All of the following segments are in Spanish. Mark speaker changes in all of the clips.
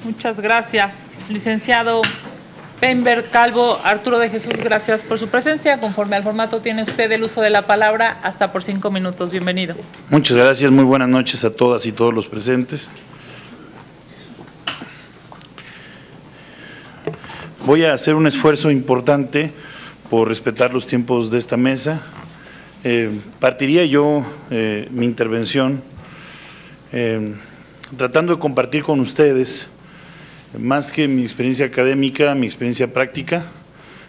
Speaker 1: Muchas gracias. Licenciado Peinberg Calvo Arturo de Jesús, gracias por su presencia. Conforme al formato, tiene usted el uso de la palabra hasta por 5 minutos. Bienvenido.
Speaker 2: Muchas gracias. Muy buenas noches a todas y todos los presentes. Voy a hacer un esfuerzo importante por respetar los tiempos de esta mesa. Partiría yo mi intervención tratando de compartir con ustedes, más que mi experiencia académica, mi experiencia práctica.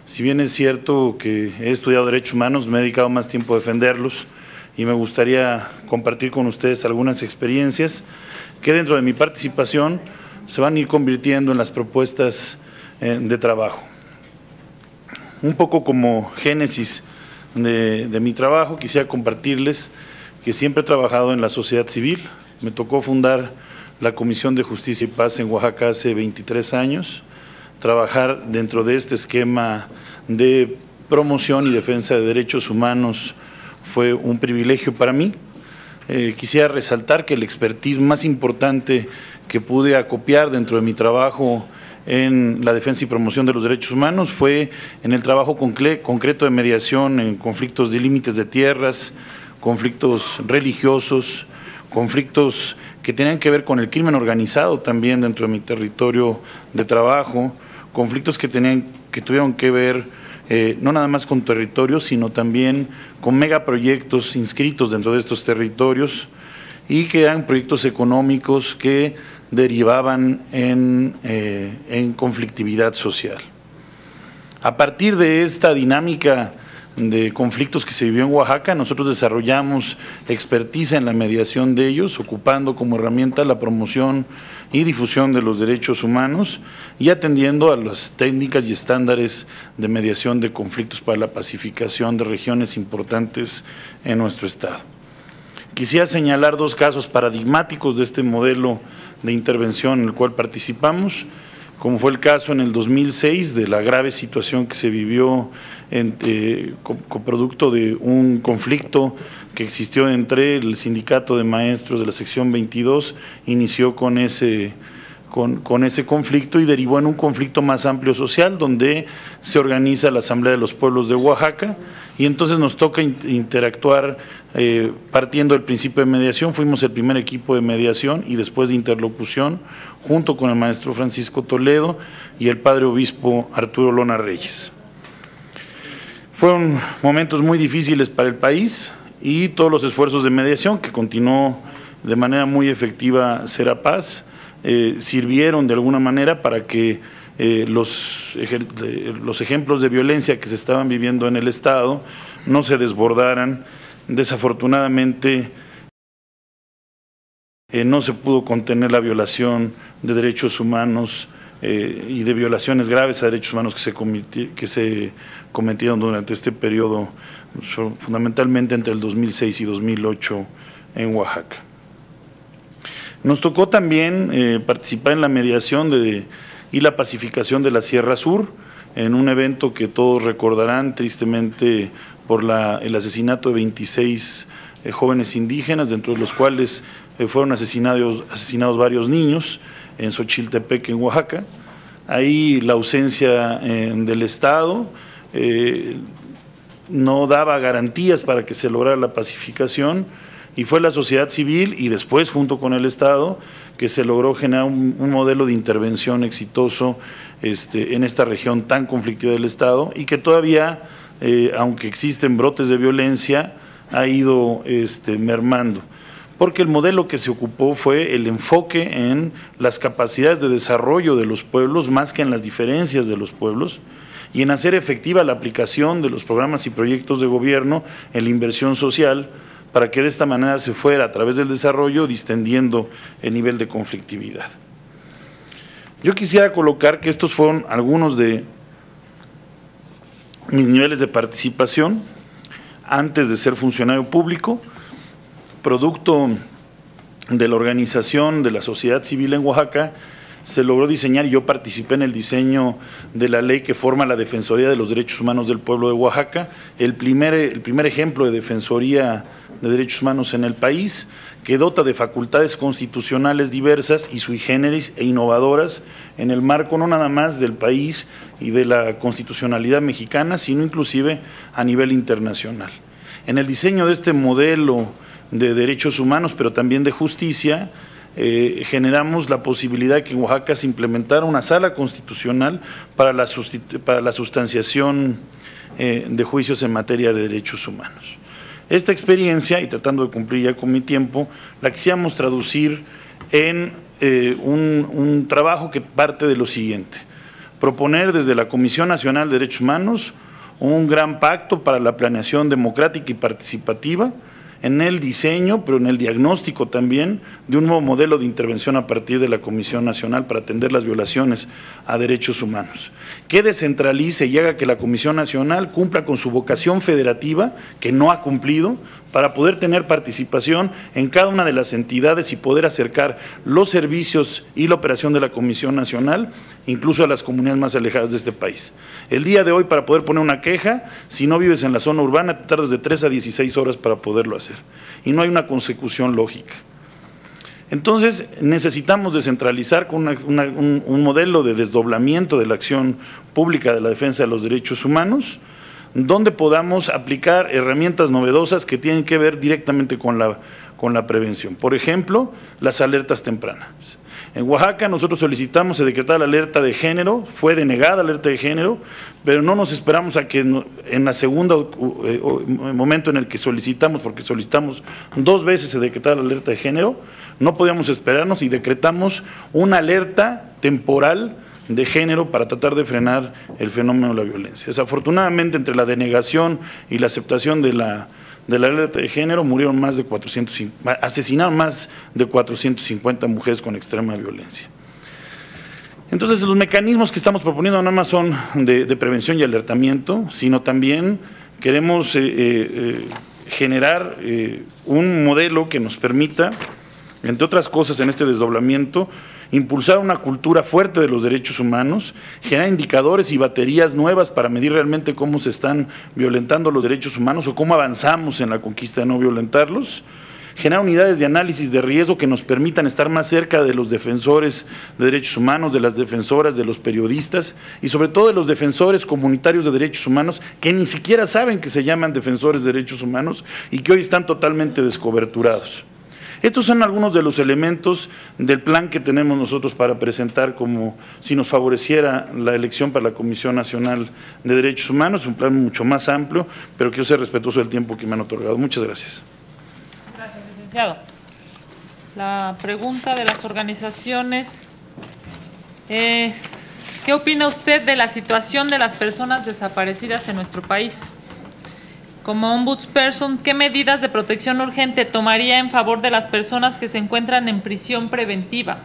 Speaker 2: Si bien es cierto que he estudiado Derechos Humanos, me he dedicado más tiempo a defenderlos y me gustaría compartir con ustedes algunas experiencias que dentro de mi participación se van a ir convirtiendo en las propuestas de trabajo. Un poco como génesis de mi trabajo, quisiera compartirles que siempre he trabajado en la sociedad civil. Me tocó fundar la Comisión de Justicia y Paz en Oaxaca hace 23 años. Trabajar dentro de este esquema de promoción y defensa de derechos humanos fue un privilegio para mí. Quisiera resaltar que el expertise más importante que pude acopiar dentro de mi trabajo en la defensa y promoción de los derechos humanos fue en el trabajo concreto de mediación en conflictos de límites de tierras, conflictos religiosos, conflictos que tenían que ver con el crimen organizado también dentro de mi territorio de trabajo, conflictos que tuvieron que ver no nada más con territorios, sino también con megaproyectos inscritos dentro de estos territorios y que eran proyectos económicos que derivaban en conflictividad social. A partir de esta dinámica de conflictos que se vivió en Oaxaca, nosotros desarrollamos experticia en la mediación de ellos, ocupando como herramienta la promoción y difusión de los derechos humanos y atendiendo a las técnicas y estándares de mediación de conflictos para la pacificación de regiones importantes en nuestro estado. Quisiera señalar dos casos paradigmáticos de este modelo de intervención en el cual participamos, como fue el caso en el 2006 de la grave situación que se vivió producto de un conflicto que existió entre el sindicato de maestros de la sección 22, inició con ese conflicto y derivó en un conflicto más amplio social donde se organiza la Asamblea de los Pueblos de Oaxaca y entonces nos toca interactuar partiendo del principio de mediación. Fuimos el primer equipo de mediación y después de interlocución junto con el maestro Francisco Toledo y el padre obispo Arturo Lona Reyes. Fueron momentos muy difíciles para el país y todos los esfuerzos de mediación que continuó de manera muy efectiva Serapaz sirvieron de alguna manera para que los ejemplos de violencia que se estaban viviendo en el Estado no se desbordaran. Desafortunadamente no se pudo contener la violación de derechos humanos y de violaciones graves a derechos humanos que se cometieron durante este periodo, fundamentalmente entre el 2006 y 2008 en Oaxaca. Nos tocó también participar en la mediación y la pacificación de la Sierra Sur, en un evento que todos recordarán tristemente por el asesinato de 26 jóvenes indígenas, dentro de los cuales fueron asesinados varios niños en Xochiltepec, en Oaxaca. Ahí la ausencia del Estado no daba garantías para que se lograra la pacificación y fue la sociedad civil y después junto con el Estado que se logró generar un modelo de intervención exitoso en esta región tan conflictiva del Estado y que todavía, aunque existen brotes de violencia, ha ido mermando. Porque el modelo que se ocupó fue el enfoque en las capacidades de desarrollo de los pueblos más que en las diferencias de los pueblos y en hacer efectiva la aplicación de los programas y proyectos de gobierno en la inversión social para que de esta manera se fuera a través del desarrollo distendiendo el nivel de conflictividad. Yo quisiera colocar que estos fueron algunos de mis niveles de participación antes de ser funcionario público, producto de la organización de la sociedad civil en Oaxaca. se logró diseñar, y yo participé en el diseño de la ley que forma la Defensoría de los Derechos Humanos del Pueblo de Oaxaca, el primer ejemplo de Defensoría de Derechos Humanos en el país, que dota de facultades constitucionales diversas y sui generis e innovadoras en el marco no nada más del país y de la constitucionalidad mexicana, sino inclusive a nivel internacional. En el diseño de este modelo de derechos humanos, pero también de justicia, generamos la posibilidad de que en Oaxaca se implementara una sala constitucional para la sustanciación de juicios en materia de derechos humanos. Esta experiencia, y tratando de cumplir ya con mi tiempo, la quisiéramos traducir en un trabajo que parte de lo siguiente: proponer desde la Comisión Nacional de Derechos Humanos un gran pacto para la planeación democrática y participativa, en el diseño, pero en el diagnóstico también, de un nuevo modelo de intervención a partir de la Comisión Nacional para atender las violaciones a derechos humanos, que descentralice y haga que la Comisión Nacional cumpla con su vocación federativa, que no ha cumplido, para poder tener participación en cada una de las entidades y poder acercar los servicios y la operación de la Comisión Nacional, incluso a las comunidades más alejadas de este país. El día de hoy, para poder poner una queja, si no vives en la zona urbana, te tardas de 3 a 16 horas para poderlo hacer, y no hay una consecución lógica. Entonces, necesitamos descentralizar con un modelo de desdoblamiento de la acción pública de la defensa de los derechos humanos, donde podamos aplicar herramientas novedosas que tienen que ver directamente con la prevención. Por ejemplo, las alertas tempranas. En Oaxaca nosotros solicitamos se decretara la alerta de género, fue denegada la alerta de género, pero no nos esperamos a que en la segunda momento en el que solicitamos, porque solicitamos 2 veces se decretara la alerta de género, no podíamos esperarnos y decretamos una alerta temporal de género para tratar de frenar el fenómeno de la violencia. Desafortunadamente, entre la denegación y la aceptación de la alerta de género, asesinaron más de 450 mujeres con extrema violencia. Entonces, los mecanismos que estamos proponiendo no más son de prevención y alertamiento, sino también queremos generar un modelo que nos permita, entre otras cosas en este desdoblamiento, impulsar una cultura fuerte de los derechos humanos, generar indicadores y baterías nuevas para medir realmente cómo se están violentando los derechos humanos o cómo avanzamos en la conquista de no violentarlos, generar unidades de análisis de riesgo que nos permitan estar más cerca de los defensores de derechos humanos, de las defensoras, de los periodistas y sobre todo de los defensores comunitarios de derechos humanos que ni siquiera saben que se llaman defensores de derechos humanos y que hoy están totalmente descoberturados. Estos son algunos de los elementos del plan que tenemos nosotros para presentar como si nos favoreciera la elección para la Comisión Nacional de Derechos Humanos, un plan mucho más amplio, pero quiero ser respetuoso del tiempo que me han otorgado. Muchas gracias.
Speaker 1: Gracias, licenciado. La pregunta de las organizaciones es, ¿qué opina usted de la situación de las personas desaparecidas en nuestro país? Como ombudsperson, ¿qué medidas de protección urgente tomaría en favor de las personas que se encuentran en prisión preventiva?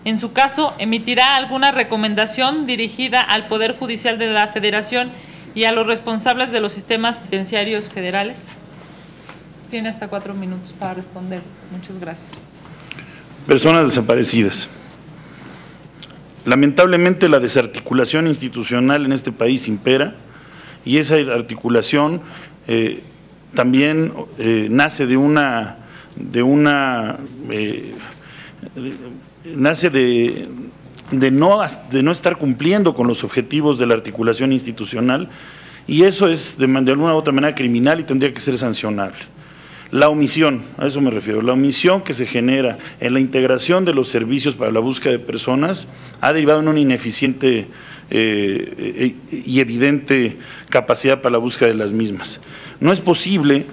Speaker 1: En su caso, ¿emitirá alguna recomendación dirigida al Poder Judicial de la Federación y a los responsables de los sistemas penitenciarios federales? Tiene hasta 4 minutos para responder. Muchas gracias.
Speaker 2: Personas desaparecidas. Lamentablemente, la desarticulación institucional en este país impera, y esa articulación también nace de no estar cumpliendo con los objetivos de la articulación institucional, y eso es de alguna u otra manera criminal y tendría que ser sancionable. La omisión, a eso me refiero, la omisión que se genera en la integración de los servicios para la búsqueda de personas ha derivado en una ineficiente y evidente capacidad para la búsqueda de las mismas. No es posible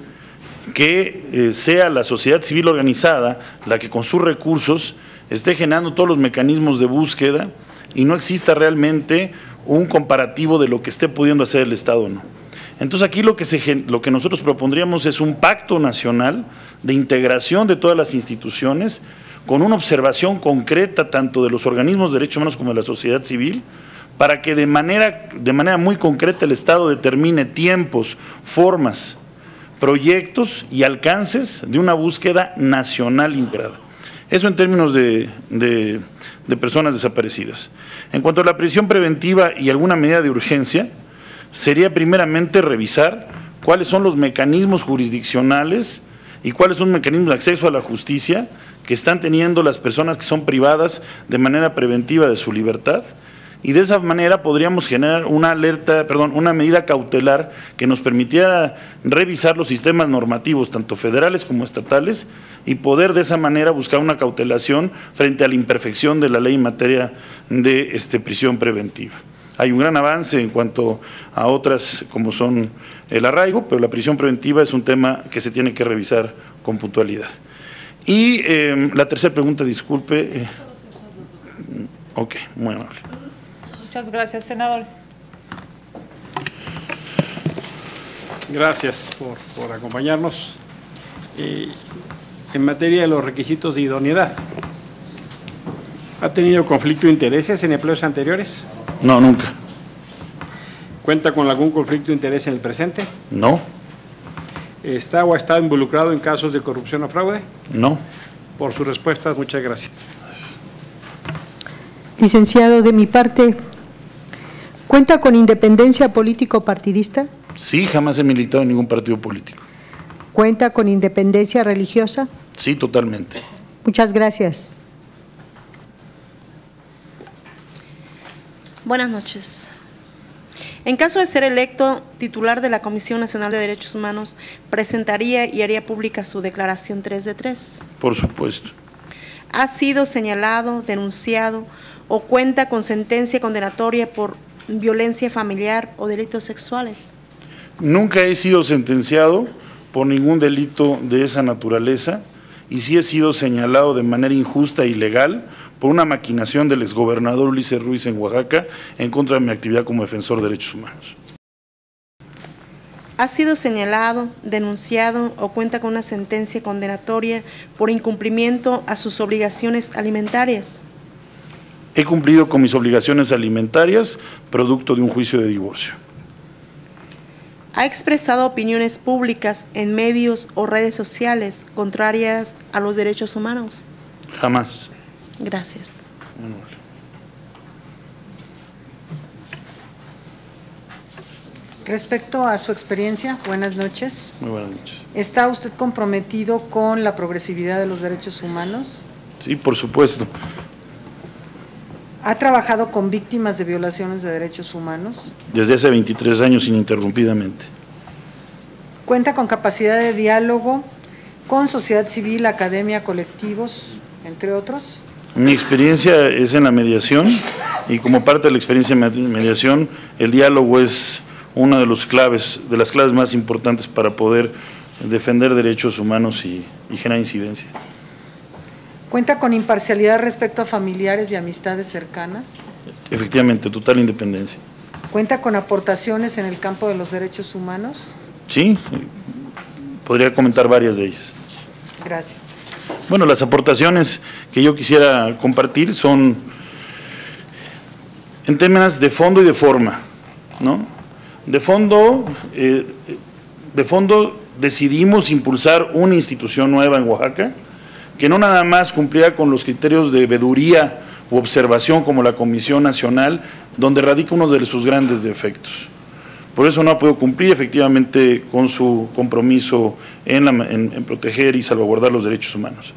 Speaker 2: que sea la sociedad civil organizada la que con sus recursos esté generando todos los mecanismos de búsqueda y no exista realmente un comparativo de lo que esté pudiendo hacer el Estado o no. Entonces aquí lo que nosotros propondríamos es un pacto nacional de integración de todas las instituciones con una observación concreta tanto de los organismos de derechos humanos como de la sociedad civil, para que de manera muy concreta el Estado determine tiempos, formas, proyectos y alcances de una búsqueda nacional integrada. Eso en términos de personas desaparecidas. En cuanto a la prisión preventiva y alguna medida de urgencia, sería primeramente revisar cuáles son los mecanismos jurisdiccionales y cuáles son los mecanismos de acceso a la justicia que están teniendo las personas que son privadas de manera preventiva de su libertad, y de esa manera podríamos generar una medida cautelar que nos permitiera revisar los sistemas normativos, tanto federales como estatales, y poder de esa manera buscar una cautelación frente a la imperfección de la ley en materia de prisión preventiva. Hay un gran avance en cuanto a otras como son el arraigo, pero la prisión preventiva es un tema que se tiene que revisar con puntualidad. Y la tercera pregunta, disculpe. Ok, muy amable.
Speaker 1: Muchas gracias, senadores.
Speaker 3: Gracias por acompañarnos. En materia de los requisitos de idoneidad, ¿ha tenido conflicto de intereses en empleos anteriores?
Speaker 2: No, nunca.
Speaker 3: ¿Cuenta con algún conflicto de interés en el presente?
Speaker 2: No.
Speaker 3: ¿Está o ha estado involucrado en casos de corrupción o fraude?
Speaker 2: No.
Speaker 3: Por sus respuestas, muchas gracias.
Speaker 4: Licenciado, de mi parte, ¿cuenta con independencia político-partidista?
Speaker 2: Sí, jamás he militado en ningún partido político.
Speaker 4: ¿Cuenta con independencia religiosa?
Speaker 2: Sí, totalmente.
Speaker 4: Muchas gracias.
Speaker 5: Buenas noches. En caso de ser electo titular de la Comisión Nacional de Derechos Humanos, ¿presentaría y haría pública su declaración 3 de 3?
Speaker 2: Por supuesto.
Speaker 5: ¿Ha sido señalado, denunciado o cuenta con sentencia condenatoria por violencia familiar o delitos sexuales?
Speaker 2: Nunca he sido sentenciado por ningún delito de esa naturaleza y sí he sido señalado de manera injusta e ilegal por una maquinación del exgobernador Ulises Ruiz en Oaxaca en contra de mi actividad como defensor de derechos humanos.
Speaker 5: ¿Ha sido señalado, denunciado o cuenta con una sentencia condenatoria por incumplimiento a sus obligaciones alimentarias?
Speaker 2: He cumplido con mis obligaciones alimentarias producto de un juicio de divorcio.
Speaker 5: ¿Ha expresado opiniones públicas en medios o redes sociales contrarias a los derechos humanos?
Speaker 2: Jamás.
Speaker 5: Gracias.
Speaker 6: Respecto a su experiencia, buenas noches.
Speaker 2: Muy buenas noches.
Speaker 6: ¿Está usted comprometido con la progresividad de los derechos humanos?
Speaker 2: Sí, por supuesto.
Speaker 6: ¿Ha trabajado con víctimas de violaciones de derechos humanos?
Speaker 2: Desde hace 23 años ininterrumpidamente.
Speaker 6: ¿Cuenta con capacidad de diálogo con sociedad civil, academia, colectivos, entre otros?
Speaker 2: Mi experiencia es en la mediación y como parte de la experiencia de mediación, el diálogo es una de las claves más importantes para poder defender derechos humanos y generar incidencia.
Speaker 6: ¿Cuenta con imparcialidad respecto a familiares y amistades cercanas?
Speaker 2: Efectivamente, total independencia.
Speaker 6: ¿Cuenta con aportaciones en el campo de los derechos humanos?
Speaker 2: Sí, podría comentar varias de ellas.
Speaker 6: Gracias.
Speaker 2: Bueno, las aportaciones que yo quisiera compartir son en temas de fondo y de forma, ¿no? De fondo decidimos impulsar una institución nueva en Oaxaca, que no nada más cumplía con los criterios de veeduría u observación como la Comisión Nacional, donde radica uno de sus grandes defectos. Por eso no ha podido cumplir efectivamente con su compromiso en proteger y salvaguardar los derechos humanos.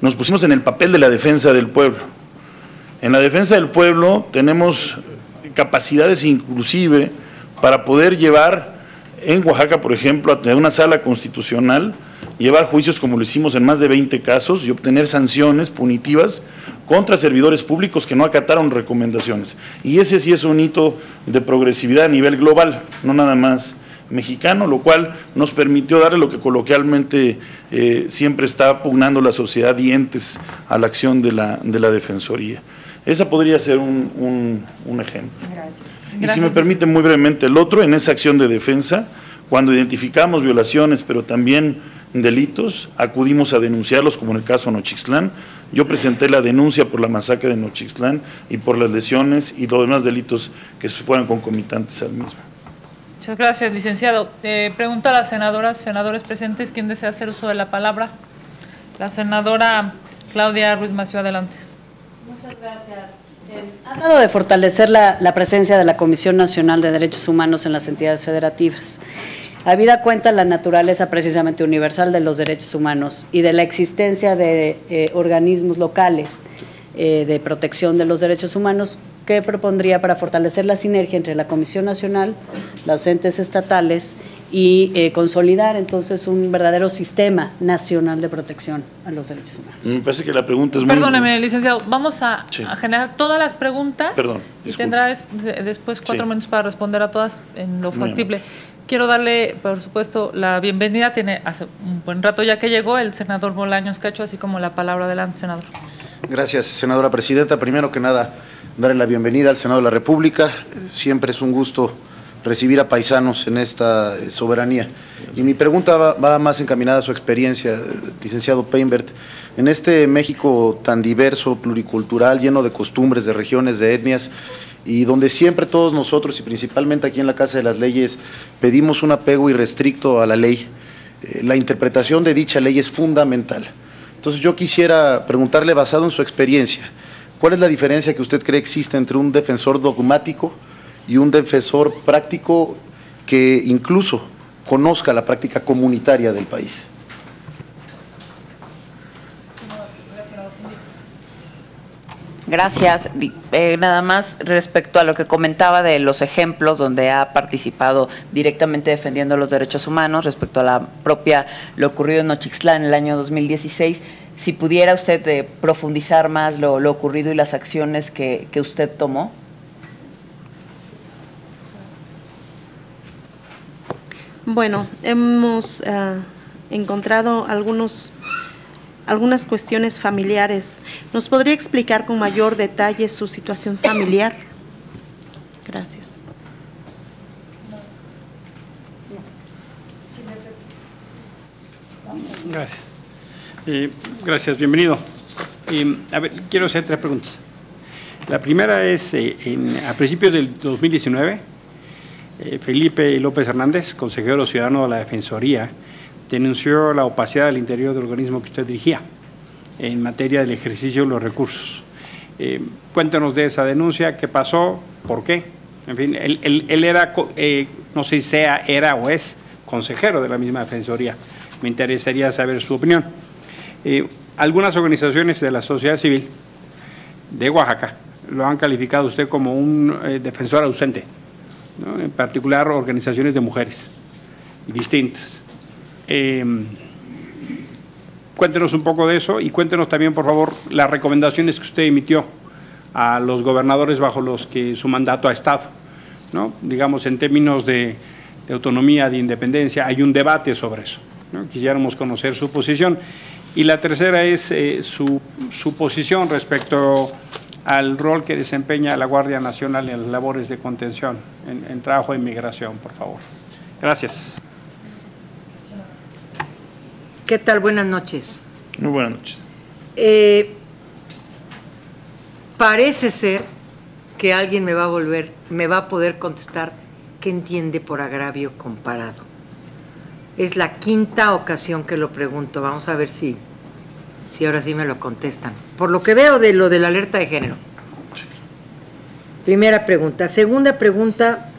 Speaker 2: Nos pusimos en el papel de la defensa del pueblo. En la defensa del pueblo tenemos capacidades inclusive para poder llevar en Oaxaca, por ejemplo, a tener una sala constitucional, llevar juicios como lo hicimos en más de 20 casos y obtener sanciones punitivas contra servidores públicos que no acataron recomendaciones. Y ese sí es un hito de progresividad a nivel global, no nada más mexicano, lo cual nos permitió darle lo que coloquialmente siempre está pugnando la sociedad, dientes a la acción de la Defensoría. Esa podría ser un ejemplo.
Speaker 6: Gracias.
Speaker 2: Y si me permite muy brevemente el otro, en esa acción de defensa, cuando identificamos violaciones, pero también delitos, acudimos a denunciarlos, como en el caso de Nochixtlán. Yo presenté la denuncia por la masacre de Nochixtlán y por las lesiones y los demás delitos que fueran concomitantes al mismo.
Speaker 1: Muchas gracias, licenciado. Pregunto a las senadoras, senadores presentes, ¿quién desea hacer uso de la palabra? La senadora Claudia Ruiz Massieu, adelante.
Speaker 7: Muchas gracias. Ha hablado de fortalecer la presencia de la Comisión Nacional de Derechos Humanos en las entidades federativas. Habida cuenta la naturaleza precisamente universal de los derechos humanos y de la existencia de organismos locales de protección de los derechos humanos, ¿qué propondría para fortalecer la sinergia entre la Comisión Nacional, los entes estatales y consolidar entonces un verdadero sistema nacional de protección a los derechos humanos?
Speaker 2: Me parece que la pregunta es muy…
Speaker 1: Perdóneme, licenciado, vamos a
Speaker 2: Sí.
Speaker 1: generar todas las preguntas.
Speaker 2: Perdón,
Speaker 1: y
Speaker 2: disculpe.
Speaker 1: tendrá después 4
Speaker 2: Sí.
Speaker 1: minutos para responder a todas en lo
Speaker 2: Muy
Speaker 1: factible. Quiero darle, por supuesto, la bienvenida. Tiene hace un buen rato ya que llegó el senador Bolaños Cacho, así como la palabra. Adelante, senador.
Speaker 8: Gracias, senadora presidenta. Primero que nada, darle la bienvenida al Senado de la República. Siempre es un gusto recibir a paisanos en esta soberanía. Y mi pregunta va más encaminada a su experiencia, licenciado Peinbert. En este México tan diverso, pluricultural, lleno de costumbres, de regiones, de etnias, y donde siempre todos nosotros, y principalmente aquí en la Casa de las Leyes, pedimos un apego irrestricto a la ley, la interpretación de dicha ley es fundamental. Entonces yo quisiera preguntarle, basado en su experiencia, ¿cuál es la diferencia que usted cree existe entre un defensor dogmático y un defensor práctico que incluso conozca la práctica comunitaria del país?
Speaker 9: Gracias. Nada más respecto a lo que comentaba de los ejemplos donde ha participado directamente defendiendo los derechos humanos, respecto a lo ocurrido en Nochixtlán en el año 2016, si pudiera usted profundizar más lo ocurrido y las acciones que usted tomó.
Speaker 5: Bueno, hemos encontrado algunas cuestiones familiares. ¿Nos podría explicar con mayor detalle su situación familiar? Gracias.
Speaker 3: Gracias. Gracias, bienvenido. A ver, quiero hacer 3 preguntas. La primera es, a principios del 2019, Felipe López Hernández, consejero ciudadano de la Defensoría, denunció la opacidad al interior del organismo que usted dirigía en materia del ejercicio de los recursos. Cuéntanos de esa denuncia, qué pasó, por qué. En fin, él era, no sé si era o es consejero de la misma Defensoría. Me interesaría saber su opinión. Algunas organizaciones de la sociedad civil de Oaxaca lo han calificado usted como un defensor ausente, ¿no? En particular organizaciones de mujeres distintas. Cuéntenos un poco de eso y cuéntenos también, por favor, las recomendaciones que usted emitió a los gobernadores bajo los que su mandato ha estado, ¿no? Digamos, en términos de autonomía, de independencia, hay un debate sobre eso, ¿no? Quisiéramos conocer su posición. Y la tercera es su posición respecto al rol que desempeña la Guardia Nacional en las labores de contención, en trabajo de inmigración, por favor. Gracias.
Speaker 10: ¿Qué tal? Buenas noches.
Speaker 2: Muy buenas noches.
Speaker 10: Parece ser que alguien me va a poder contestar qué entiende por agravio comparado. Es la 5ª ocasión que lo pregunto. Vamos a ver si ahora sí me lo contestan. Por lo que veo de lo de la alerta de género. Primera pregunta. Segunda pregunta,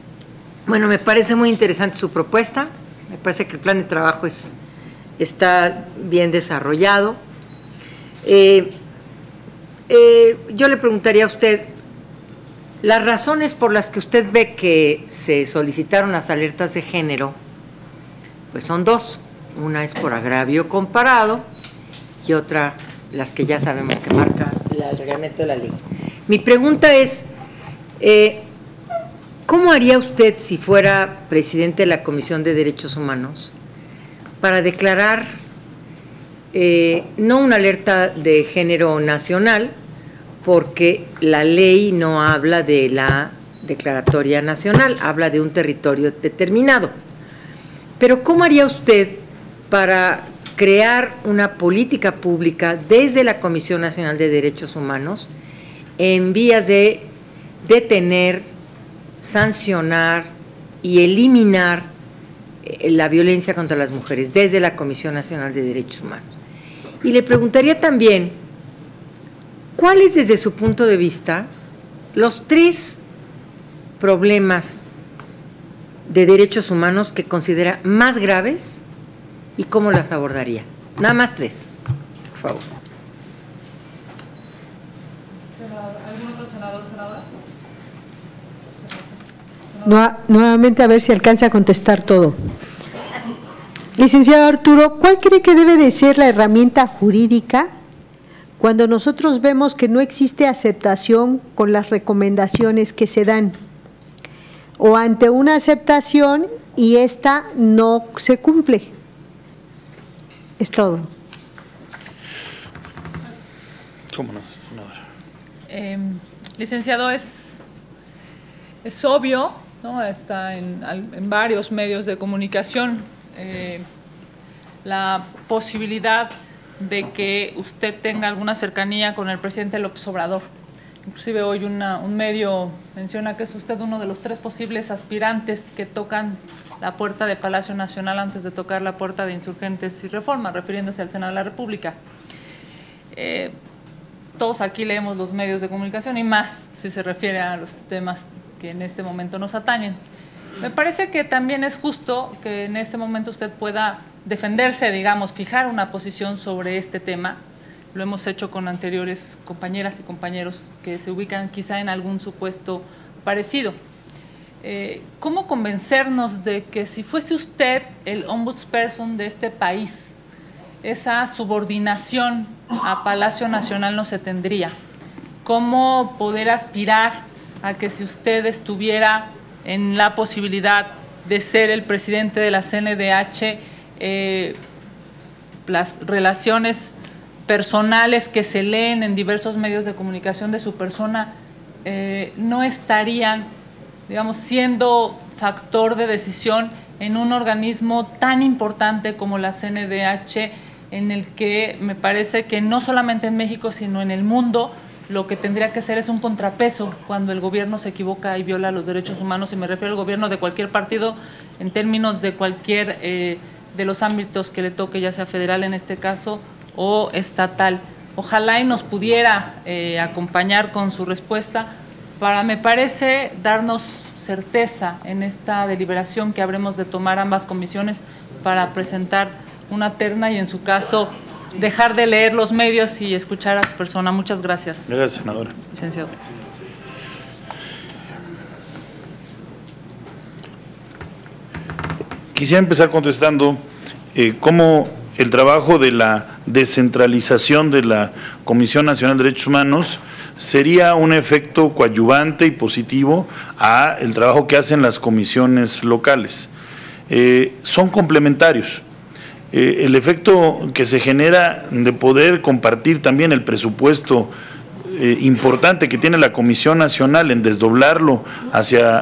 Speaker 10: bueno, me parece muy interesante su propuesta. Me parece que el plan de trabajo está bien desarrollado. Yo le preguntaría a usted, las razones por las que usted ve que se solicitaron las alertas de género, pues son 2. Una es por agravio comparado y otra, las que ya sabemos que marca el reglamento de la ley. Mi pregunta es, ¿cómo haría usted si fuera presidente de la Comisión de Derechos Humanos para declarar no una alerta de género nacional, porque la ley no habla de la declaratoria nacional, habla de un territorio determinado? Pero ¿cómo haría usted para crear una política pública desde la Comisión Nacional de Derechos Humanos en vías de detener, sancionar y eliminar la violencia contra las mujeres desde la Comisión Nacional de Derechos Humanos? Y le preguntaría también ¿cuáles desde su punto de vista los 3 problemas de derechos humanos que considera más graves y cómo las abordaría? Nada más 3, por favor.
Speaker 1: ¿Algún otro senador, senadora?
Speaker 4: Nuevamente a ver si alcanza a contestar todo. Licenciado Arturo, ¿cuál cree que debe de ser la herramienta jurídica cuando nosotros vemos que no existe aceptación con las recomendaciones que se dan? O ante una aceptación y esta no se cumple. Es todo.
Speaker 2: ¿Cómo no?
Speaker 1: Licenciado, es obvio, ¿no? Está en varios medios de comunicación la posibilidad de que usted tenga alguna cercanía con el presidente López Obrador. Inclusive hoy un medio menciona que es usted uno de los 3 posibles aspirantes que tocan la puerta de Palacio Nacional antes de tocar la puerta de Insurgentes y Reforma, refiriéndose al Senado de la República. Todos aquí leemos los medios de comunicación y más si se refiere a los temas que en este momento nos atañen. Me parece que también es justo que en este momento usted pueda defenderse, digamos, fijar una posición sobre este tema. Lo hemos hecho con anteriores compañeras y compañeros que se ubican quizá en algún supuesto parecido. ¿Cómo convencernos de que si fuese usted el ombudsperson de este país, esa subordinación a Palacio Nacional no se tendría? ¿Cómo poder aspirar a que si usted estuviera en la posibilidad de ser el presidente de la CNDH, las relaciones personales que se leen en diversos medios de comunicación de su persona no estarían, digamos, siendo factor de decisión en un organismo tan importante como la CNDH, en el que me parece que no solamente en México, sino en el mundo, lo que tendría que ser es un contrapeso cuando el gobierno se equivoca y viola los derechos humanos, y me refiero al gobierno de cualquier partido en términos de cualquier de los ámbitos que le toque, ya sea federal en este caso o estatal. Ojalá y nos pudiera acompañar con su respuesta para, me parece, darnos certeza en esta deliberación que habremos de tomar ambas comisiones para presentar una terna y, en su caso, dejar de leer los medios y escuchar a su persona. Muchas gracias.
Speaker 2: Gracias, senadora.
Speaker 1: Licenciado.
Speaker 2: Quisiera empezar contestando cómo el trabajo de la descentralización de la Comisión Nacional de Derechos Humanos sería un efecto coadyuvante y positivo a el trabajo que hacen las comisiones locales. Son complementarios. El efecto que se genera de poder compartir también el presupuesto importante que tiene la Comisión Nacional en desdoblarlo hacia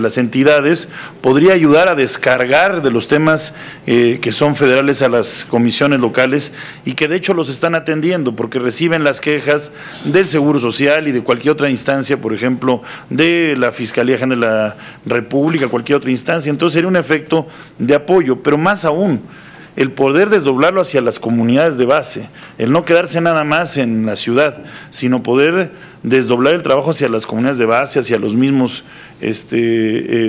Speaker 2: las entidades, podría ayudar a descargar de los temas que son federales a las comisiones locales y que de hecho los están atendiendo, porque reciben las quejas del Seguro Social y de cualquier otra instancia, por ejemplo, de la Fiscalía General de la República, cualquier otra instancia. Entonces sería un efecto de apoyo, pero más aún, el poder desdoblarlo hacia las comunidades de base, el no quedarse nada más en la ciudad, sino poder desdoblar el trabajo hacia las comunidades de base, hacia los mismos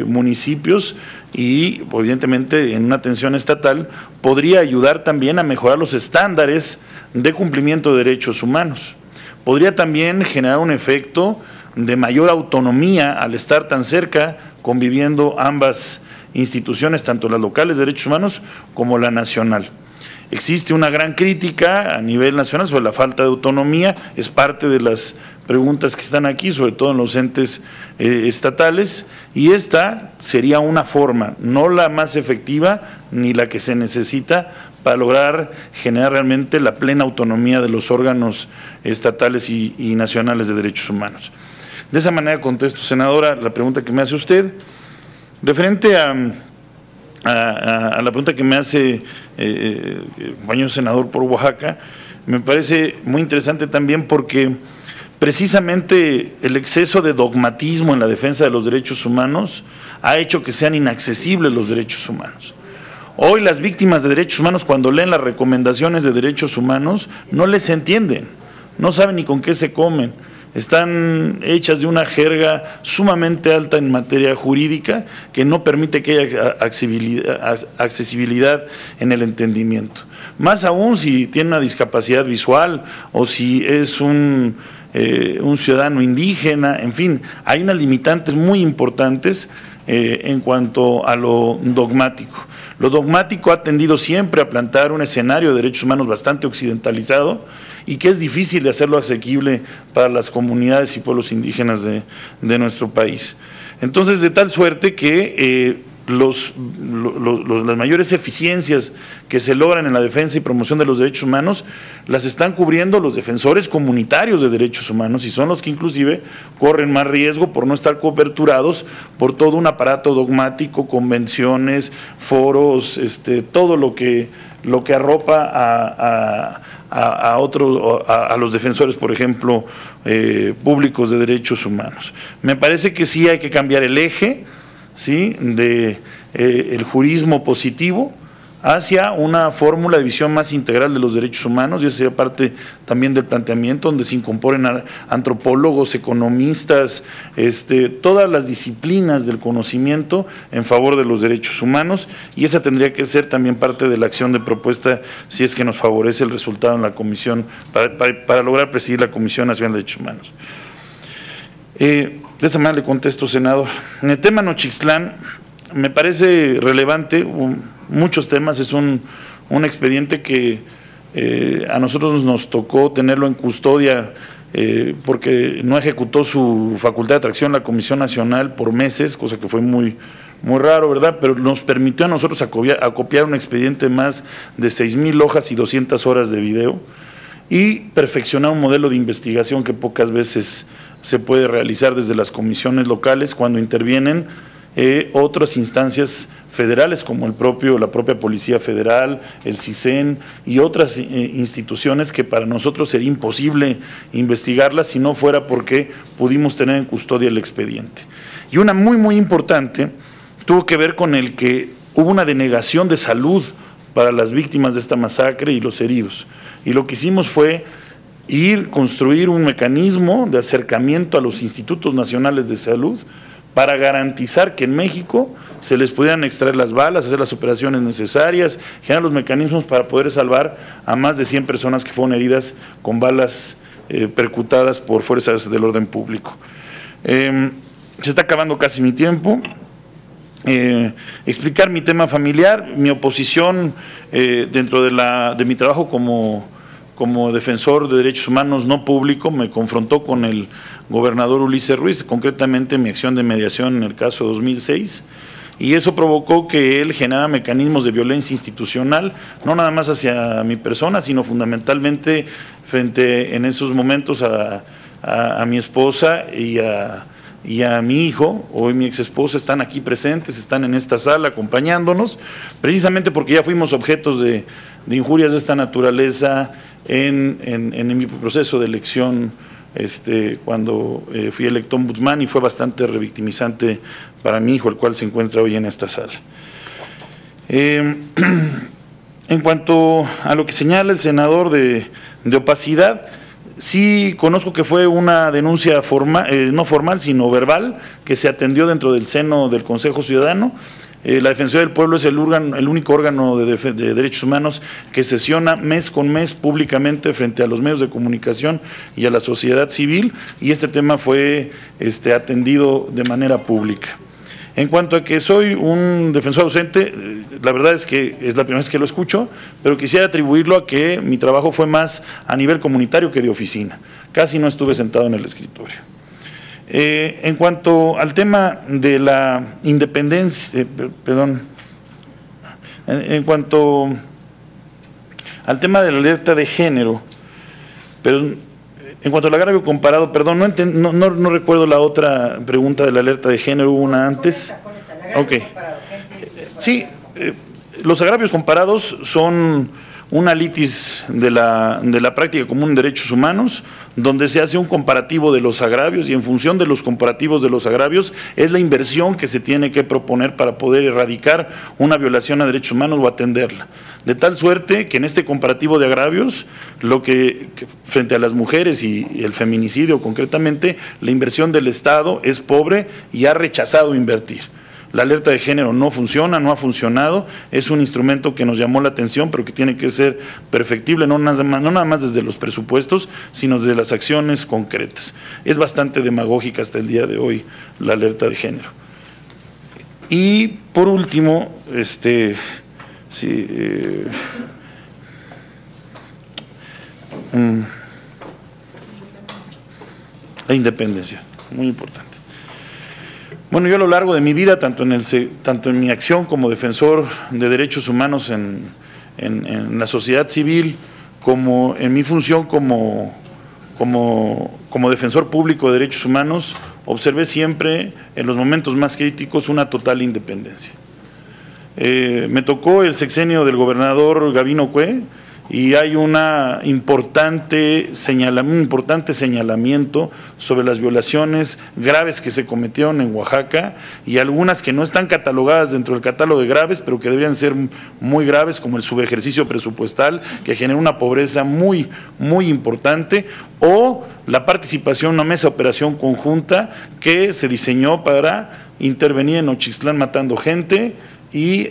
Speaker 2: municipios y, evidentemente, en una atención estatal, podría ayudar también a mejorar los estándares de cumplimiento de derechos humanos. Podría también generar un efecto de mayor autonomía al estar tan cerca, conviviendo ambas instituciones, tanto las locales de derechos humanos como la nacional. Existe una gran crítica a nivel nacional sobre la falta de autonomía, es parte de las preguntas que están aquí, sobre todo en los entes estatales, y esta sería una forma, no la más efectiva ni la que se necesita para lograr generar realmente la plena autonomía de los órganos estatales y nacionales de derechos humanos. De esa manera contesto, senadora, la pregunta que me hace usted. Referente a la pregunta que me hace el compañero senador por Oaxaca, me parece muy interesante también porque precisamente el exceso de dogmatismo en la defensa de los derechos humanos ha hecho que sean inaccesibles los derechos humanos. Hoy las víctimas de derechos humanos, cuando leen las recomendaciones de derechos humanos, no les entienden. no saben ni con qué se comen. Están hechas de una jerga sumamente alta en materia jurídica que no permite que haya accesibilidad en el entendimiento. Más aún si tiene una discapacidad visual o si es un ciudadano indígena, en fin, hay unas limitantes muy importantes en cuanto a lo dogmático. Lo dogmático ha tendido siempre a plantar un escenario de derechos humanos bastante occidentalizado y que es difícil de hacerlo asequible para las comunidades y pueblos indígenas de nuestro país. Entonces, de tal suerte que las mayores eficiencias que se logran en la defensa y promoción de los derechos humanos las están cubriendo los defensores comunitarios de derechos humanos y son los que inclusive corren más riesgo por no estar coberturados por todo un aparato dogmático, convenciones, foros, todo lo que arropa a los defensores, por ejemplo, públicos de derechos humanos. Me parece que sí hay que cambiar el eje, ¿sí?, de el jurismo positivo hacia una fórmula de visión más integral de los derechos humanos, y esa sería parte también del planteamiento, donde se incorporen antropólogos, economistas, todas las disciplinas del conocimiento en favor de los derechos humanos, y esa tendría que ser también parte de la acción de propuesta, si es que nos favorece el resultado en la comisión, para lograr presidir la Comisión Nacional de Derechos Humanos. De esta manera le contesto, senador. En el tema Nochixtlán, me parece relevante muchos temas. Es un expediente que a nosotros nos tocó tenerlo en custodia porque no ejecutó su facultad de atracción la Comisión Nacional por meses, cosa que fue muy raro, ¿verdad? Pero nos permitió a nosotros acopiar un expediente de más de 6,000 hojas y 200 horas de video y perfeccionar un modelo de investigación que pocas veces se puede realizar desde las comisiones locales cuando intervienen otras instancias federales como la propia Policía Federal, el CISEN y otras instituciones que para nosotros sería imposible investigarlas si no fuera porque pudimos tener en custodia el expediente. Y una muy importante tuvo que ver con el que hubo una denegación de salud para las víctimas de esta masacre y los heridos. Y lo que hicimos fue construir un mecanismo de acercamiento a los institutos nacionales de salud para garantizar que en México se les pudieran extraer las balas, hacer las operaciones necesarias, generar los mecanismos para poder salvar a más de 100 personas que fueron heridas con balas percutadas por fuerzas del orden público. Se está acabando casi mi tiempo. Explicar mi tema familiar, mi oposición dentro de mi trabajo como defensor de derechos humanos no público, me confrontó con el gobernador Ulises Ruiz, concretamente mi acción de mediación en el caso 2006, y eso provocó que él generara mecanismos de violencia institucional, no nada más hacia mi persona, sino fundamentalmente frente en esos momentos a mi esposa y a mi hijo. Hoy mi ex esposa están aquí presentes, están en esta sala acompañándonos, precisamente porque ya fuimos objetos de injurias de esta naturaleza en mi proceso de elección cuando fui electo ombudsman, y fue bastante revictimizante para mi hijo, el cual se encuentra hoy en esta sala. En cuanto a lo que señala el senador de opacidad, sí conozco que fue una denuncia no formal, sino verbal, que se atendió dentro del seno del Consejo Ciudadano. La Defensoría del Pueblo es el único órgano de derechos humanos que sesiona mes con mes públicamente frente a los medios de comunicación y a la sociedad civil, y este tema fue atendido de manera pública. En cuanto a que soy un defensor ausente, la verdad es que es la primera vez que lo escucho, pero quisiera atribuirlo a que mi trabajo fue más a nivel comunitario que de oficina. Casi no estuve sentado en el escritorio. En cuanto al tema de la independencia, en cuanto al tema de la alerta de género, en cuanto al agravio comparado, no recuerdo la otra pregunta de la alerta de género, hubo una antes. Ok. Sí, los agravios comparados son una litis de la práctica común en derechos humanos, donde se hace un comparativo de los agravios y en función de los comparativos de los agravios es la inversión que se tiene que proponer para poder erradicar una violación a derechos humanos o atenderla. De tal suerte que en este comparativo de agravios, frente a las mujeres y el feminicidio concretamente, la inversión del Estado es pobre y ha rechazado invertir. La alerta de género no funciona, no ha funcionado, es un instrumento que nos llamó la atención, pero que tiene que ser perfectible, no nada más desde los presupuestos, sino desde las acciones concretas. Es bastante demagógica hasta el día de hoy la alerta de género. Y por último, la independencia, muy importante. Bueno, yo a lo largo de mi vida, tanto en mi acción como defensor de derechos humanos en la sociedad civil, como en mi función como defensor público de derechos humanos, observé siempre en los momentos más críticos una total independencia. Me tocó el sexenio del gobernador Gabino Cue y hay un importante señalamiento sobre las violaciones graves que se cometieron en Oaxaca y algunas que no están catalogadas dentro del catálogo de graves, pero que deberían ser muy graves, como el subejercicio presupuestal, que genera una pobreza muy importante, o la participación en una mesa de operación conjunta que se diseñó para intervenir en Nochixtlán matando gente y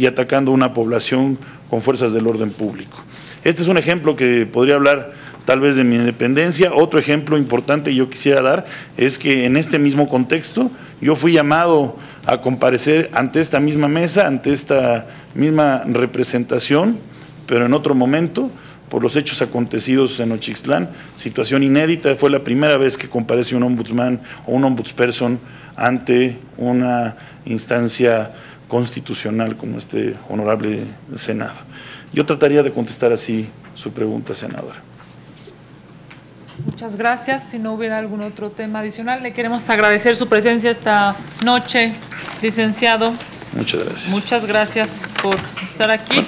Speaker 2: atacando una población con fuerzas del orden público. Este es un ejemplo que podría hablar tal vez de mi independencia. Otro ejemplo importante que yo quisiera dar es que en este mismo contexto yo fui llamado a comparecer ante esta misma mesa, ante esta misma representación, pero en otro momento, por los hechos acontecidos en Nochixtlán, situación inédita. Fue la primera vez que comparece un ombudsman o un ombudsperson ante una instancia constitucional como este honorable Senado. Yo trataría de contestar así su pregunta, senadora.
Speaker 1: Muchas gracias. Si no hubiera algún otro tema adicional, le queremos agradecer su presencia esta noche, licenciado.
Speaker 2: Muchas gracias.
Speaker 1: Muchas gracias por estar aquí.